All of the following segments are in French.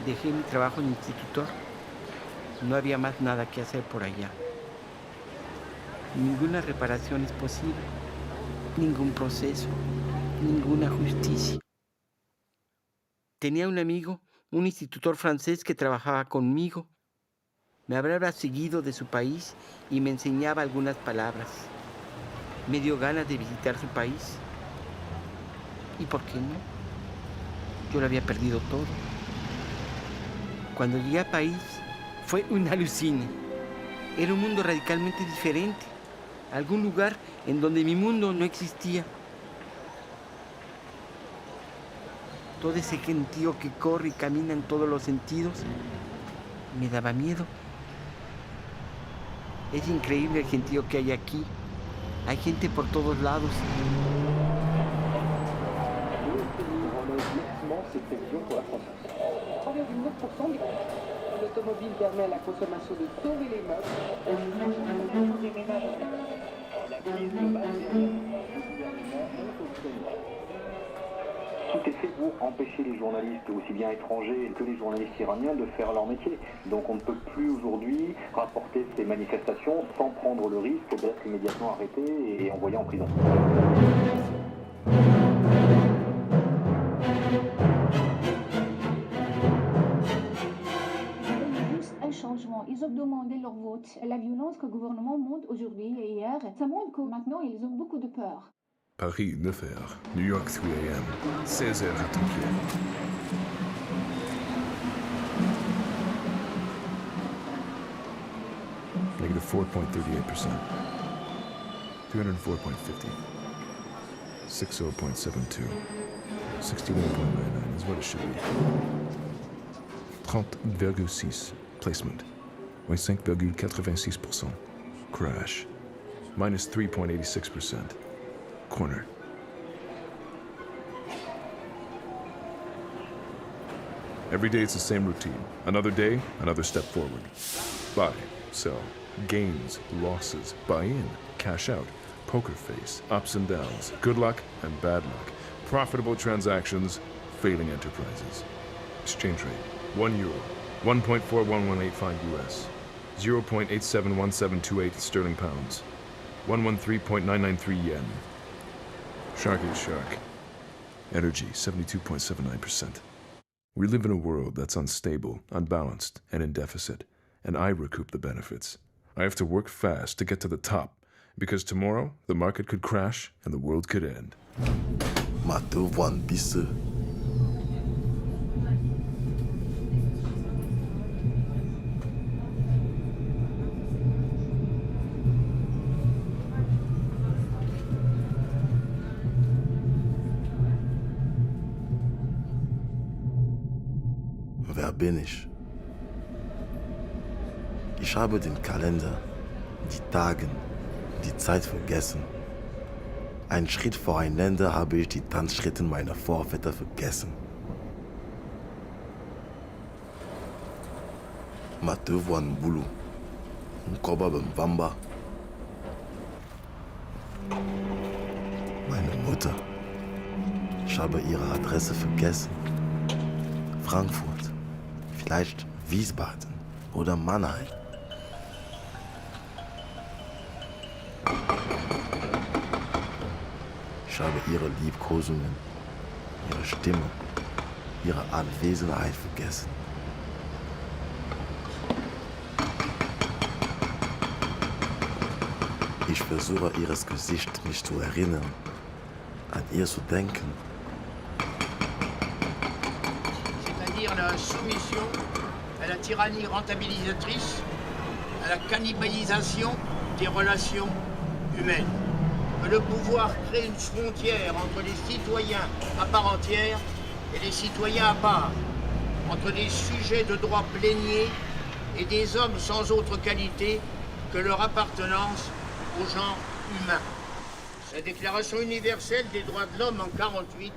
Dejé mi trabajo en institutor. No había más nada que hacer por allá. Ninguna reparación es posible, ningún proceso, ninguna justicia. Tenía un amigo, un institutor francés que trabajaba conmigo. Me hablaba seguido de su país y me enseñaba algunas palabras. Me dio ganas de visitar su país. ¿Y por qué no? Yo lo había perdido todo. Cuando llegué al país, fue un alucine. Era un mundo radicalmente diferente. Algún lugar en donde mi mundo no existía. Todo ese gentío que corre y camina en todos los sentidos me daba miedo. Es increíble el gentío que hay aquí. Hay gente por todos lados. L'automobile permet à la consommation de sauver les meubles. Tout est fait pour empêcher les journalistes, aussi bien étrangers que les journalistes iraniens, de faire leur métier. Donc on ne peut plus aujourd'hui rapporter ces manifestations sans prendre le risque d'être immédiatement arrêté et envoyé en prison. Ils ont demandé leur vote. La violence que le gouvernement montre aujourd'hui et hier, ça montre que maintenant ils ont beaucoup de peur. Paris 9h, New York 3 a.m., 16h à Tokyo. Negative 4.38%. 304.50. 60.72. 61.99 is what it should be. 30,6. Placement. Moins 5,86%. Crash. Minus 3.86%. Corner. Every day it's the same routine. Another day, another step forward. Buy, sell, gains, losses, buy in, cash out, poker face, ups and downs, good luck and bad luck, profitable transactions, failing enterprises. Exchange rate, €1, 1.4118 US, 0.871728 sterling pounds, 113.993 yen. Shark is shark. Energy, 72.79%. We live in a world that's unstable, unbalanced, and in deficit, and I recoup the benefits. I have to work fast to get to the top, because tomorrow the market could crash and the world could end. Matuvwan bisse. Wer bin ich? Ich habe den Kalender, die Tage, die Zeit vergessen. Einen Schritt voreinander habe ich die Tanzschritte meiner Vorväter vergessen. Matevwa Mbulu, Nkoba Bambamba. Meine Mutter. Ich habe ihre Adresse vergessen. Frankfurt. Vielleicht Wiesbaden oder Mannheim. Ich habe ihre Liebkosungen, ihre Stimme, ihre Anwesenheit vergessen. Ich versuche ihres Gesicht mich zu erinnern, an ihr zu denken. C'est-à-dire la soumission à la tyrannie rentabilisatrice, à la cannibalisation des relations humaines. Que le pouvoir crée une frontière entre les citoyens à part entière et les citoyens à part, entre des sujets de droit pléniers et des hommes sans autre qualité que leur appartenance au genre humain. La Déclaration universelle des droits de l'homme en 1948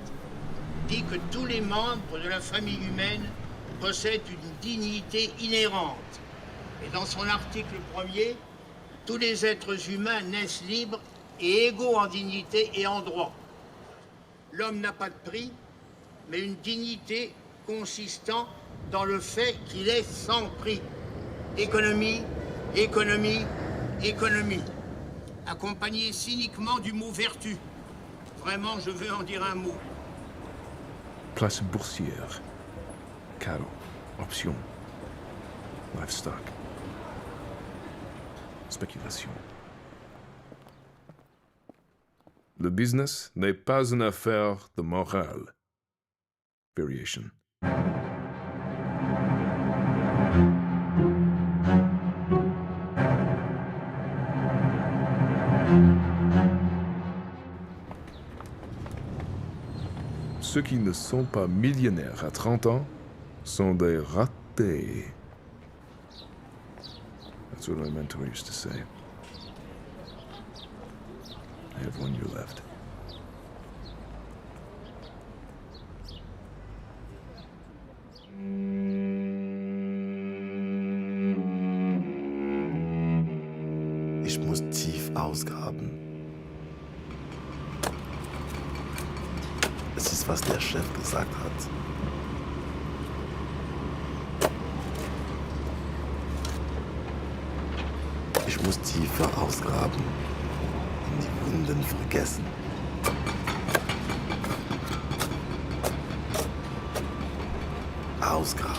dit que tous les membres de la famille humaine possèdent une dignité inhérente. Et dans son article 1er, tous les êtres humains naissent libres et égaux en dignité et en droit. L'homme n'a pas de prix, mais une dignité consistant dans le fait qu'il est sans prix. Économie, économie, économie. Accompagné cyniquement du mot vertu. Vraiment, je veux en dire un mot. Place boursière. Cattle. Options. Livestock. Spéculation. Le business n'est pas une affaire de morale. Variation. Ceux qui ne sont pas millionnaires à 30 ans sont des ratés. That's what my mentor used to say. I have 1 year left. Ich muss tief ausgraben. Es ist, was der Chef gesagt hat. Ich muss tiefer ausgraben und die Wunden vergessen. Ausgraben.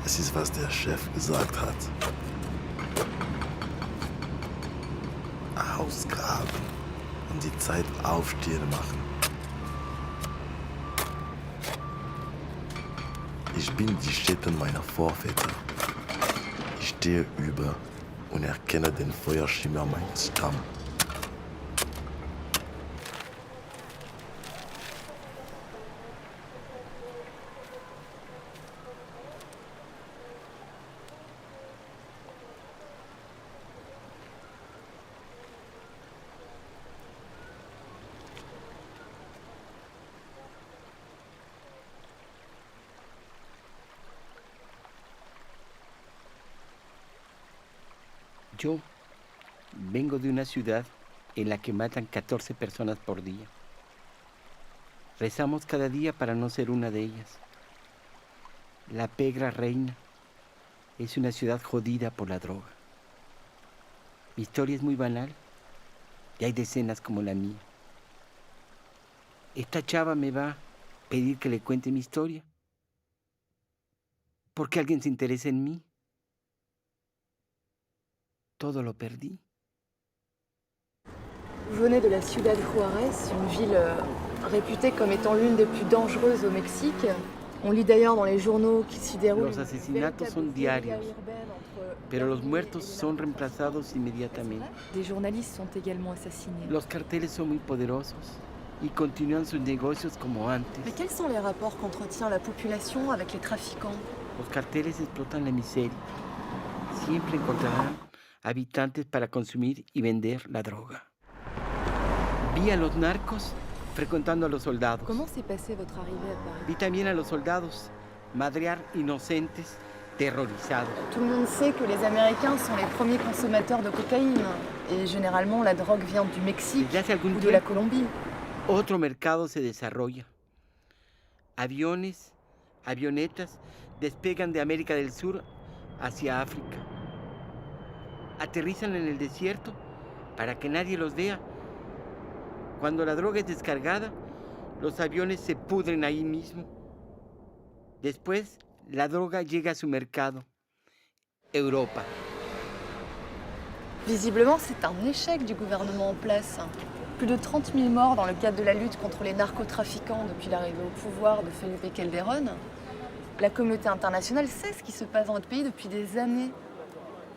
Es ist, was der Chef gesagt hat. Ausgraben und die Zeit aufstehen machen. Ich bin die Stätten meiner Vorväter. Ich stehe über und erkenne den Feuerschimmer meines Stamms. Yo vengo de una ciudad en la que matan 14 personas por día. Rezamos cada día para no ser una de ellas. La Pegra Reina es una ciudad jodida por la droga. Mi historia es muy banal y hay decenas como la mía. Esta chava me va a pedir que le cuente mi historia. ¿Por qué alguien se interesa en mí? Todo lo perdí. Vous venez de la Ciudad Juárez, une ville réputée comme étant l'une des plus dangereuses au Mexique. On lit d'ailleurs dans les journaux qu'il s'y déroule Los asesinatos son diarios, pero los muertos son reemplazados inmediatamente. Des journalistes sont également assassinés. Los carteles son muy poderosos y continúan sus negocios como antes. Mais quels sont les rapports qu'entretient la population avec les trafiquants? Los carteles explotan la miseria. Siempre encontrarán habitantes para consumir y vender la droga. Vi a los narcos frecuentando a los soldados. Comment s'est passée votre arrivée à Paris? Vi también a los soldados madrear inocentes terrorizados. Tout le monde sait que les Américains sont les premiers consommateurs de cocaïne. Et généralement, la drogue vient du Mexique Desde hace algún ou de la tiempo, Colombie. otro mercado se desarrolla. Aviones, avionetas despegan de América del Sur hacia África. Aterrizan en el desierto para que nadie los vea. Cuando la droga es descargada, los aviones se pudren ahí mismo. Después, la droga llega a su mercado, Europa. Visiblement, c'est un échec du gouvernement en place. Plus de 30 000 morts dans le cadre de la lutte contre les narcotrafiquants depuis l'arrivée au pouvoir de Felipe Calderón. La communauté internationale sait ce qui se passe dans notre pays depuis des années.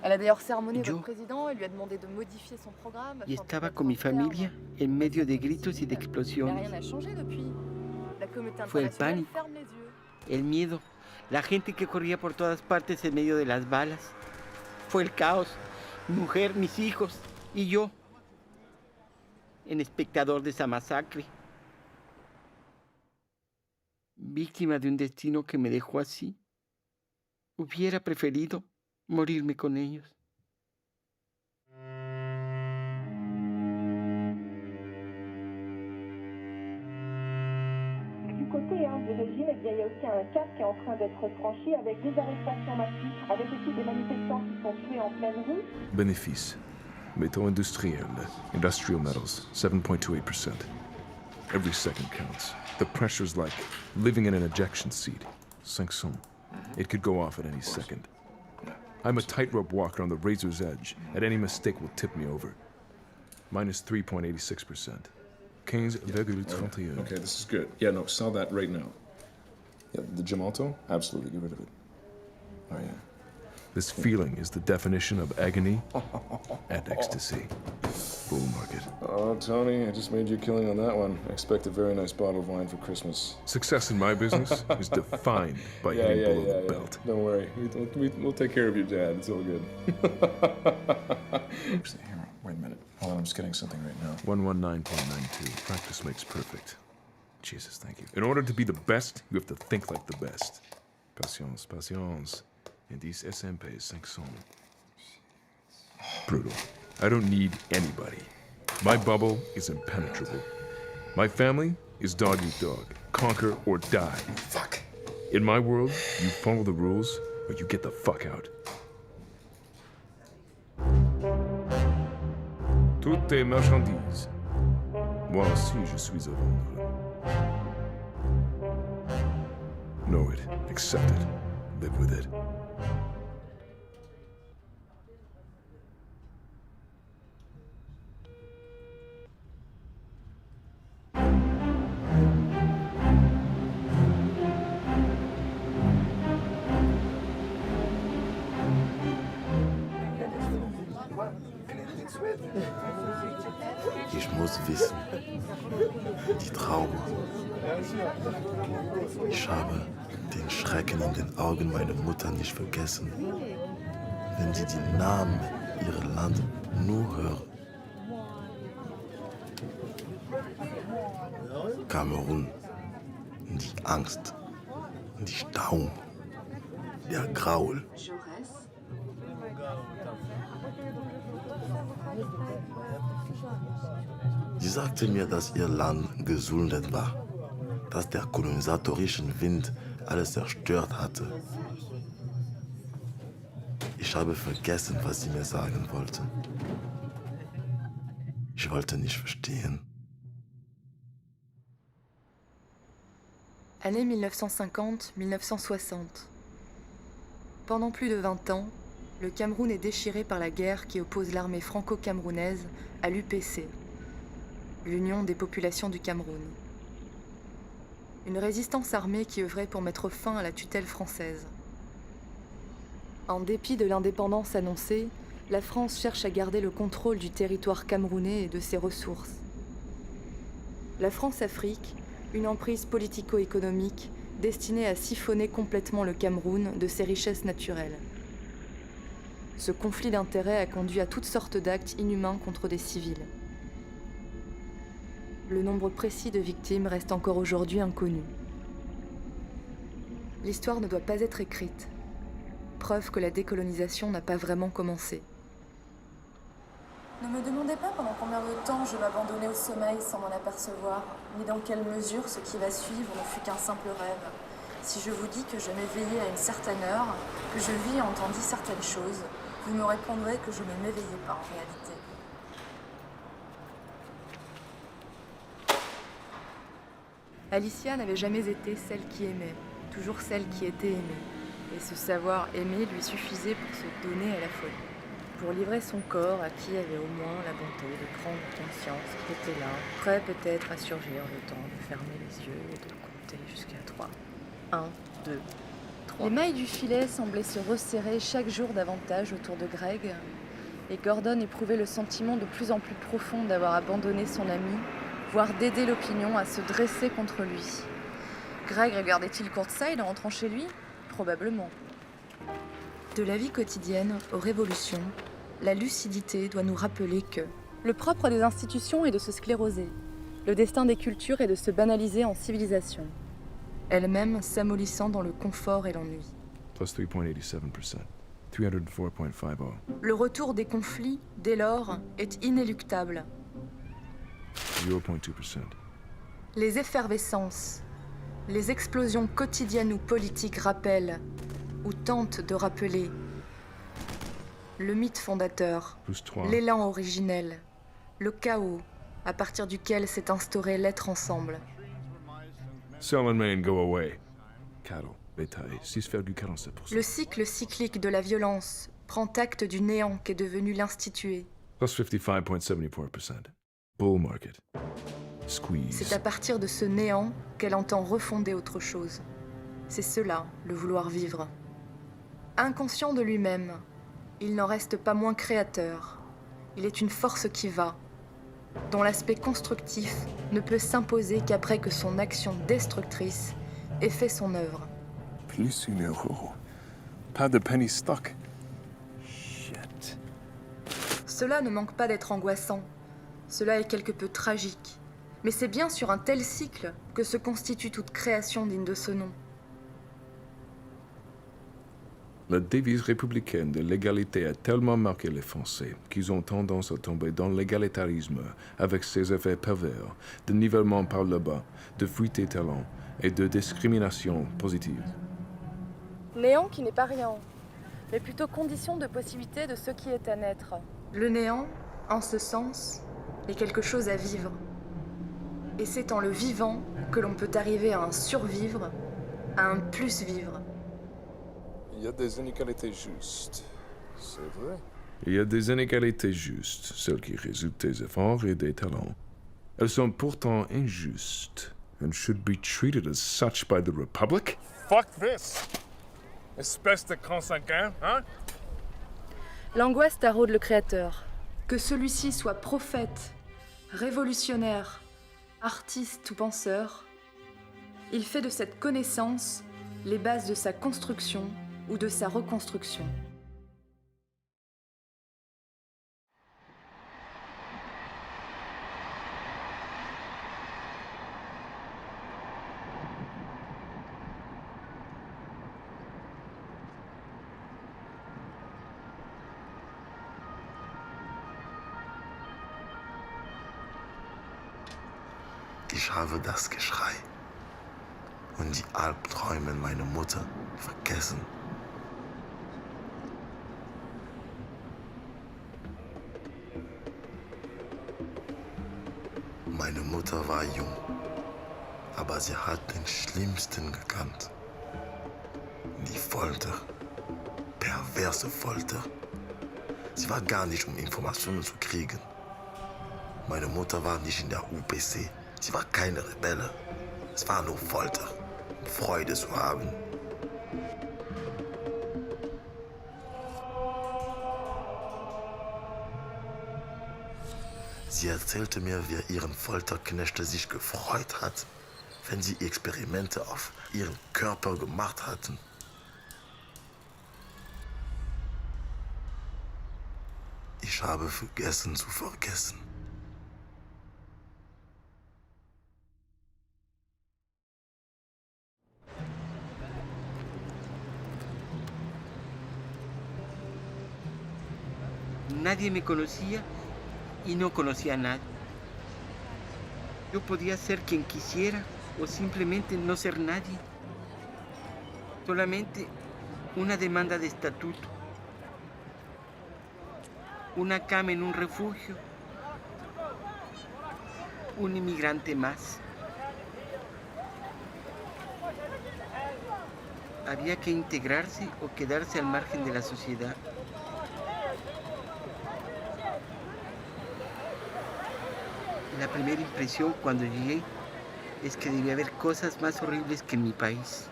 Elle a d'ailleurs sermonné Yo votre président et lui a demandé de modifier son programme. Y afin de estaba mettre con mi un terme. familia en medio de gritos y de Mais explosiones. rien n'a changé depuis. La communauté Fue el internationale pánico. ferme les yeux. El miedo, la gente que corría por todas partes en medio de las balas. Fue el caos, mi mujer, mis hijos y yo, en espectador de esa masacre. Víctima de un destino que me dejó así. Hubiera preferido morirme con ellos. Du côté 2015 du régime, eh bien, il y a aussi un cap qui est en train d'être franchi avec des arrestations massives, avec aussi des manifestants qui sont tués en pleine rue. Bénéfice. Métaux industriels. Industrial metals, 7.28%. Every second counts. The pressure's like living in an ejection seat. 500. It could go off at any second. I'm a tightrope walker on the razor's edge, and any mistake will tip me over. Minus 3.86%. 15,31. Okay, this is good. Yeah, no, sell that right now. Yeah, the Gemalto? Absolutely, get rid of it. Oh, yeah. This feeling is the definition of agony and ecstasy. Bull market. Oh, Tony, I just made you a killing on that one. I expect a very nice bottle of wine for Christmas. Success in my business is defined by hitting below the belt. Don't worry, we'll take care of your dad. It's all good. Actually, here, wait a minute. Hold on, I'm just getting something right now. 119.92. Practice makes perfect. Jesus, thank you. In order to be the best, you have to think like the best. Patience, patience. Indice SMP 500. Brutal. I don't need anybody. My bubble is impenetrable. My family is dog eat dog. Conquer or die. Fuck. In my world, you follow the rules or you get the fuck out. Toutes tes marchandises. Moi aussi, je suis à vendre. Know it. Accept it. Live with it. Ich muss wissen, die Trauma. Ich habe den Schrecken in den Augen meiner Mutter nicht vergessen. Wenn sie die Namen ihrer Land nur hören. Kamerun, die Angst, die Staum, der Graul. Sie sagte mir, dass ihr Land gesundet war, dass der kolonisatorischen Wind alles zerstört hatte. Ich habe vergessen, was sie mir sagen wollte. Ich wollte nicht verstehen. Année 1950-1960. Pendant plus de 20 ans, le Cameroun est déchiré par la guerre qui oppose l'armée franco-camerounaise à l'UPC, l'Union des populations du Cameroun. Une résistance armée qui œuvrait pour mettre fin à la tutelle française. En dépit de l'indépendance annoncée, la France cherche à garder le contrôle du territoire camerounais et de ses ressources. La France-Afrique, une emprise politico-économique destinée à siphonner complètement le Cameroun de ses richesses naturelles. Ce conflit d'intérêts a conduit à toutes sortes d'actes inhumains contre des civils. Le nombre précis de victimes reste encore aujourd'hui inconnu. L'histoire ne doit pas être écrite. Preuve que la décolonisation n'a pas vraiment commencé. Ne me demandez pas pendant combien de temps je m'abandonnais au sommeil sans m'en apercevoir, ni dans quelle mesure ce qui va suivre ne fut qu'un simple rêve. Si je vous dis que je m'éveillais à une certaine heure, que je vis et entendis certaines choses, vous me répondrez que je ne m'éveillais pas en réalité. Alicia n'avait jamais été celle qui aimait, toujours celle qui était aimée. Et ce savoir aimer lui suffisait pour se donner à la folie. Pour livrer son corps à qui avait au moins la bonté de prendre conscience qu'il était là, prêt peut-être à surgir le temps de fermer les yeux et de compter jusqu'à 3. 1, 2, 3. Les mailles du filet semblaient se resserrer chaque jour davantage autour de Greg, et Gordon éprouvait le sentiment de plus en plus profond d'avoir abandonné son ami, voire d'aider l'opinion à se dresser contre lui. Greg regardait-il courtside en rentrant chez lui ? Probablement. De la vie quotidienne aux révolutions, la lucidité doit nous rappeler que le propre des institutions est de se scléroser, le destin des cultures est de se banaliser en civilisation, elle-même s'amollissant dans le confort et l'ennui. Plus 3.87%. 304.50. Le retour des conflits, dès lors, est inéluctable. 0.2%. Les effervescences, Les explosions quotidiennes ou politiques rappellent, ou tentent de rappeler, le mythe fondateur, Plus 3. l'élan originel, le chaos à partir duquel s'est instauré l'être ensemble. Sell and main, go away. Cattle, bétail, 6,47%. Le cycle cyclique de la violence prend acte du néant qu'est devenu l'institué. Plus 55.74%. Bull market. Squeeze. C'est à partir de ce néant qu'elle entend refonder autre chose. C'est cela, le vouloir vivre. Inconscient de lui-même, il n'en reste pas moins créateur. Il est une force qui va, dont l'aspect constructif ne peut s'imposer qu'après que son action destructrice ait fait son œuvre. Plus 1 euro. Pas de penny stock. Shit. Cela ne manque pas d'être angoissant. Cela est quelque peu tragique. Mais c'est bien sur un tel cycle que se constitue toute création digne de ce nom. La devise républicaine de l'égalité a tellement marqué les Français qu'ils ont tendance à tomber dans l'égalitarisme avec ses effets pervers de nivellement par le bas, de fuite des talents et de discrimination positive. Néant qui n'est pas rien, mais plutôt condition de possibilité de ce qui est à naître. Le néant, en ce sens, est quelque chose à vivre. Et c'est en le vivant que l'on peut arriver à un survivre, à un plus-vivre. Il y a des inégalités justes, c'est vrai. Il y a des inégalités justes, celles qui résultent des efforts et des talents. Elles sont pourtant injustes and should be treated as such by the Republic. Fuck this! Espèce de consanguin, hein? L'angoisse taraude le Créateur. Que celui-ci soit prophète, révolutionnaire, artiste ou penseur, il fait de cette connaissance les bases de sa construction ou de sa reconstruction. Ich habe das Geschrei und die Albträume meiner Mutter vergessen. Meine Mutter war jung, aber sie hat den Schlimmsten gekannt. Die Folter, perverse Folter. Sie war gar nicht, um Informationen zu kriegen. Meine Mutter war nicht in der UPC. Sie war keine Rebelle. Es war nur Folter, um Freude zu haben. Sie erzählte mir, wie ihren Folterknechte sich gefreut hat, wenn sie Experimente auf ihrem Körper gemacht hatten. Ich habe vergessen zu vergessen. Nadie me conocía y no conocía a nadie. Yo podía ser quien quisiera o simplemente no ser nadie. Solamente una demanda de estatuto, una cama en un refugio, un inmigrante más. Había que integrarse o quedarse al margen de la sociedad. La primera impresión cuando llegué es que debía haber cosas más horribles que en mi país.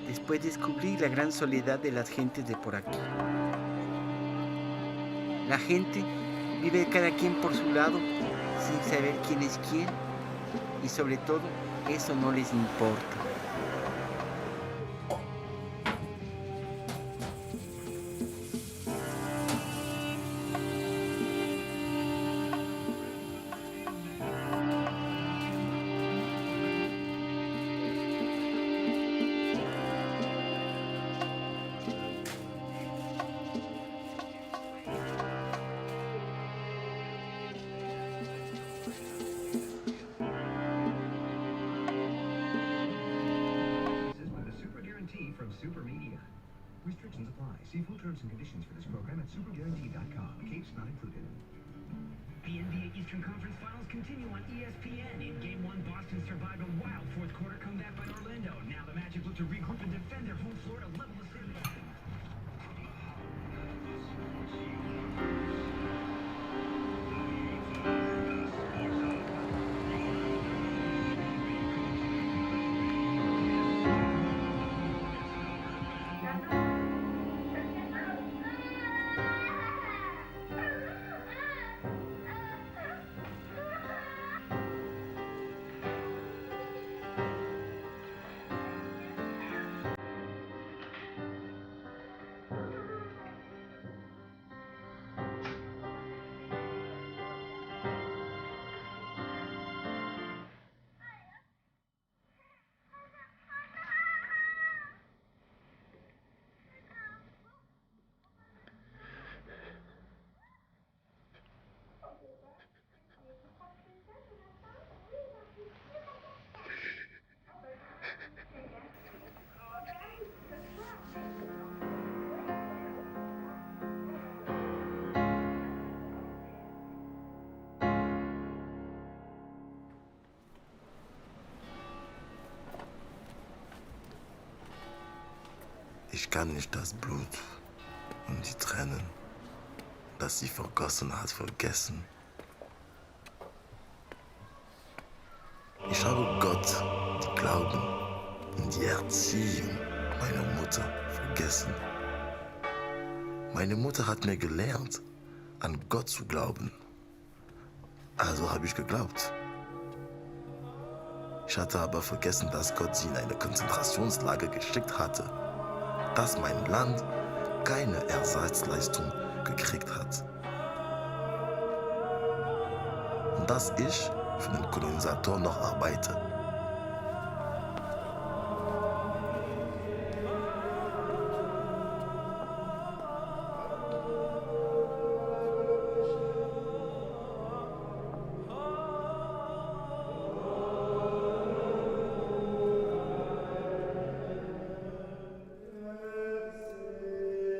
Después descubrí la gran soledad de las gentes de por aquí. La gente vive cada quien por su lado, sin saber quién es quién, y sobre todo, eso no les importa. Restrictions apply. See full terms and conditions for this program at superguarantee.com. Capes not included. The NBA Eastern Conference Finals continue on ESPN. In Game 1, Boston survived a wild fourth quarter comeback by Orlando. Now the Magic look to regroup and defend their home floor to level the series. Ich kann nicht das Blut und die Tränen, das sie vergossen hat, vergessen. Ich habe Gott, die Glauben und die Erziehung meiner Mutter vergessen. Meine Mutter hat mir gelernt, an Gott zu glauben. Also habe ich geglaubt. Ich hatte aber vergessen, dass Gott sie in eine Konzentrationslager geschickt hatte, dass mein Land keine Ersatzleistung gekriegt hat. Und dass ich für den Kolonisator noch arbeite.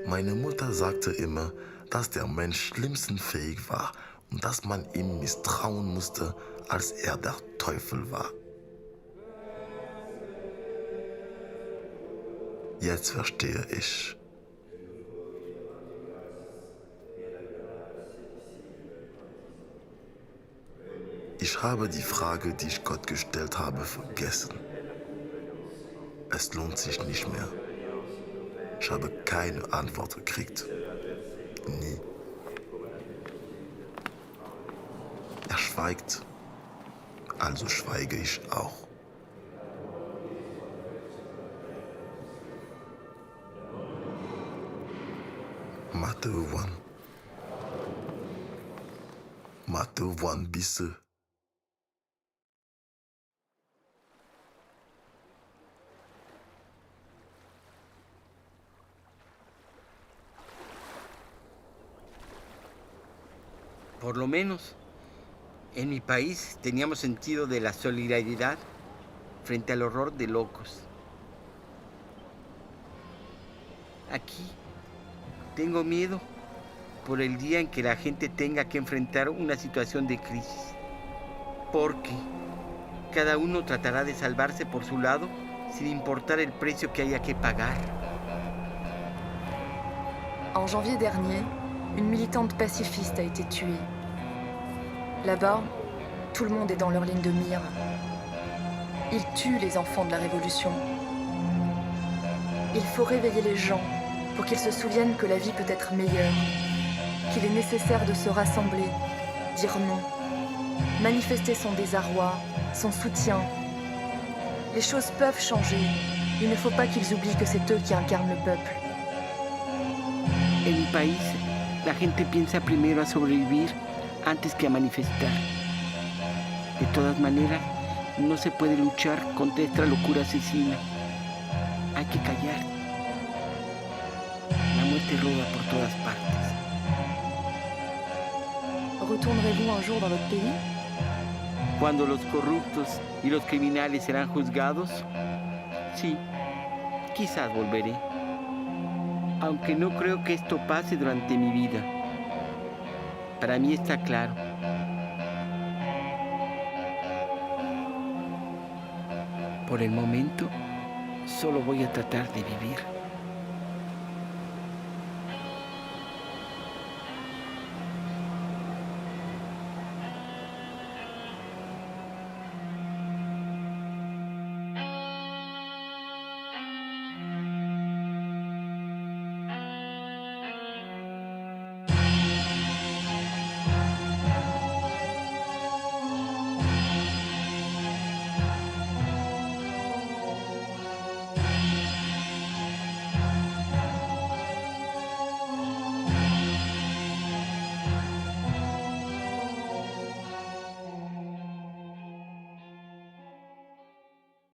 Meine Mutter sagte immer, dass der Mensch schlimmsten fähig war und dass man ihm misstrauen musste, als er der Teufel war. Jetzt verstehe ich. Ich habe die Frage, die ich Gott gestellt habe, vergessen. Es lohnt sich nicht mehr. Ich habe keine Antwort gekriegt. Nie. Er schweigt, also schweige ich auch. Mateuan Bisse. Por lo menos, en mi país teníamos sentido de la solidaridad frente al horror de locos. Aquí tengo miedo por el día en que la gente tenga que enfrentar una situación de crisis, porque cada uno tratará de salvarse por su lado sin importar el precio que haya que pagar. En janvier dernier, une militante pacifiste a été tuée. Là-bas, tout le monde est dans leur ligne de mire. Ils tuent les enfants de la Révolution. Il faut réveiller les gens pour qu'ils se souviennent que la vie peut être meilleure, qu'il est nécessaire de se rassembler, dire non, manifester son désarroi, son soutien. Les choses peuvent changer. Il ne faut pas qu'ils oublient que c'est eux qui incarnent le peuple. En mi país, la gente piensa primero a sobrevivir antes que a manifestar. De todas maneras, no se puede luchar contra esta locura asesina. Hay que callar. La muerte roba por todas partes. Retournerez-vous un jour dans votre pays? Cuando los corruptos y los criminales serán juzgados, sí, quizás volveré. Aunque no creo que esto pase durante mi vida. Para mí está claro. Por el momento, solo voy a tratar de vivir.